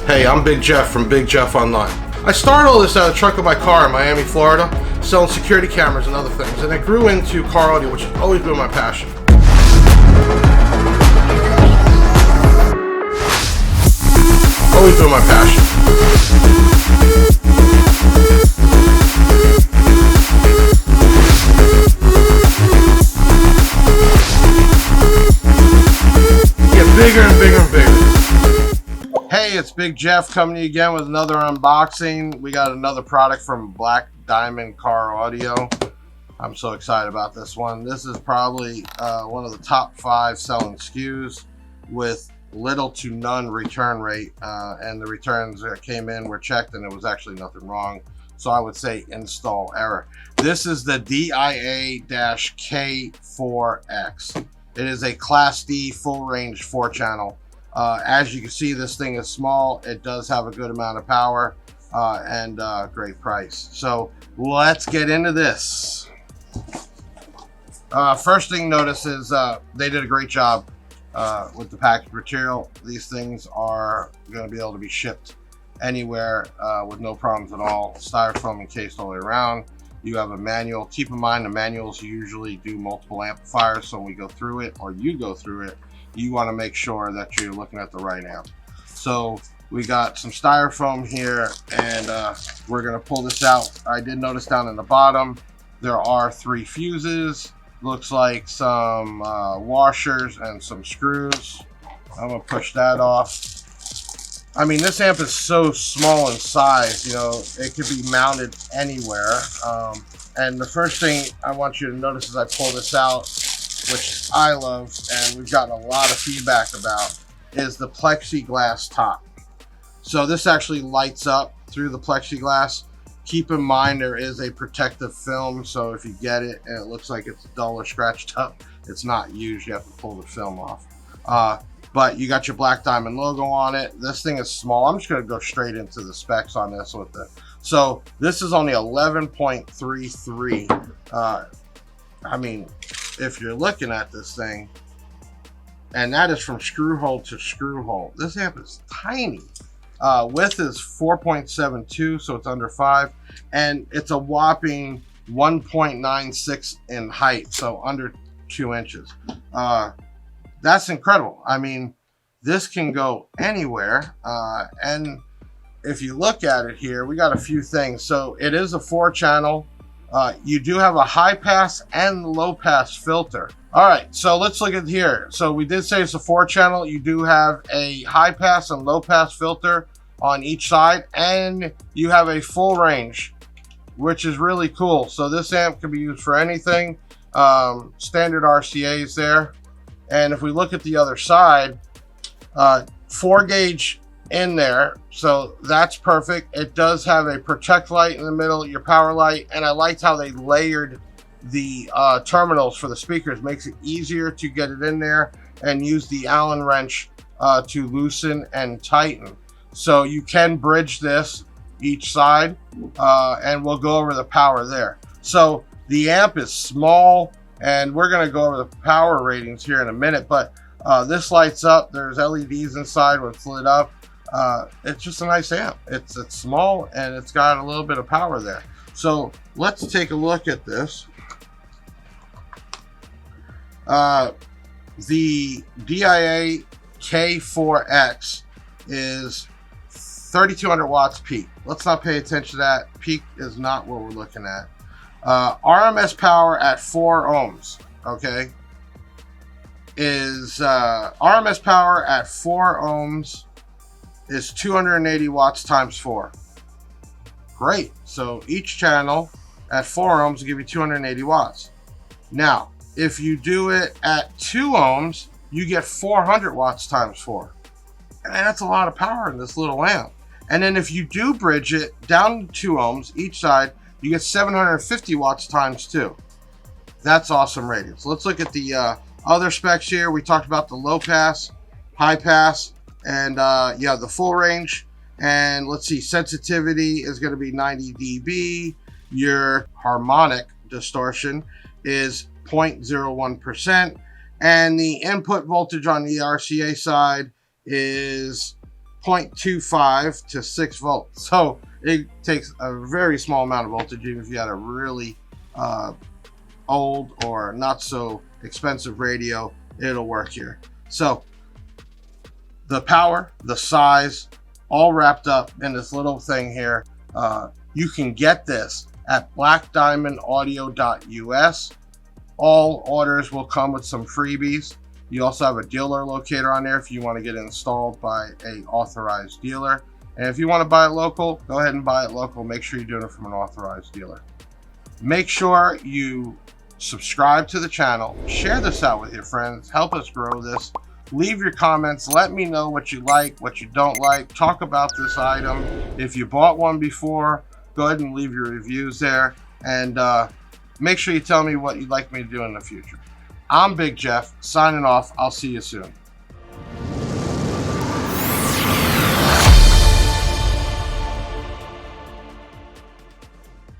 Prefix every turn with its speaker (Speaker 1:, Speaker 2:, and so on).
Speaker 1: Hey, I'm Big Jeff from Big Jeff Online. I started all this out of the trunk of my car in Miami, Florida, selling security cameras and other things, and it grew into car audio, which has always been my passion. Always been my passion. Get bigger and bigger and bigger. Hey, it's Big Jeff coming to you again with another unboxing. We got another product from Black Diamond Car Audio. I'm so excited about this one. This is probably one of the top 5 selling SKUs with little to none return rate, and the returns that came in were checked and there was actually nothing wrong. So I would say install error. This is the DIA-K4X. It is a Class D full range 4-channel. As you can see, this thing is small. It does have a good amount of power and great price. So let's get into this. First thing notice is they did a great job with the package material. These things are going to be able to be shipped anywhere with no problems at all. Styrofoam encased all the way around. You have a manual. Keep in mind the manuals usually do multiple amplifiers, so when we go through it, or you go through it, you want to make sure that you're looking at the right amp. So we got some styrofoam here, and we're going to pull this out. I did notice down in the bottom there are 3 fuses. Looks like some washers and some screws. I'm going to push that off. I mean, this amp is so small in size, you know, it could be mounted anywhere. And the first thing I want you to notice as I pull this out, which I love and we've gotten a lot of feedback about, is the plexiglass top. So this actually lights up through the plexiglass. Keep in mind there is a protective film, so if you get it and it looks like it's dull or scratched up, it's not used. You have to pull the film off. But you got your Black Diamond logo on it. This thing is small. I'm just going to go straight into the specs on this with the. So this is only 11.33. I mean, if you're looking at this thing, and that is from screw hole to screw hole. This amp is tiny. Width is 4.72, so it's under 5, and it's a whopping 1.96 in height, so under 2 inches. That's incredible. I mean, this can go anywhere, and if you look at it here, we got a few things. So it is a 4-channel. You do have a high pass and low pass filter. All right, so let's look at here. So we did say it's a 4-channel. You do have a high pass and low pass filter on each side, and you have a full range, which is really cool. So this amp can be used for anything. Standard RCA's there. And if we look at the other side, 4 gauge in there, so that's perfect. It does have a protect light in the middle, your power light, and I liked how they layered the terminals for the speakers. Makes it easier to get it in there and use the Allen wrench to loosen and tighten. So you can bridge this each side, and we'll go over the power there. So the amp is small, and we're going to go over the power ratings here in a minute, but this lights up. There's LEDs inside when it's lit up. It's just a nice amp. It's small and it's got a little bit of power there. So let's take a look at this. The DIA K4X is 3200 watts peak. Let's not pay attention to that. Peak is not what we're looking at. RMS power at 4 ohms, okay, is RMS power at 4 ohms is 280 watts times 4. Great. So each channel at 4 ohms will give you 280 watts. Now, if you do it at 2 ohms, you get 400 watts times 4. And that's a lot of power in this little amp. And then if you do bridge it down to 2 ohms each side, you get 750 watts times 2. That's awesome rating. So let's look at the other specs here. We talked about the low pass, high pass, and yeah, the full range. And let's see, sensitivity is going to be 90 dB. Your harmonic distortion is 0.01%. And the input voltage on the RCA side is 0.25 to 6 volts. So it takes a very small amount of voltage, even if you had a really old or not so expensive radio, it'll work here. So the power, the size, all wrapped up in this little thing here. You can get this at blackdiamondaudio.us. All orders will come with some freebies. You also have a dealer locator on there if you want to get it installed by a authorized dealer. And if you want to buy it local, go ahead and buy it local. Make sure you're doing it from an authorized dealer. Make sure you subscribe to the channel, share this out with your friends, help us grow this. Leave your comments, let me know what you like, what you don't like, talk about this item. If you bought one before, go ahead and leave your reviews there, and make sure you tell me what you'd like me to do in the future. I'm Big Jeff, signing off. I'll see you soon.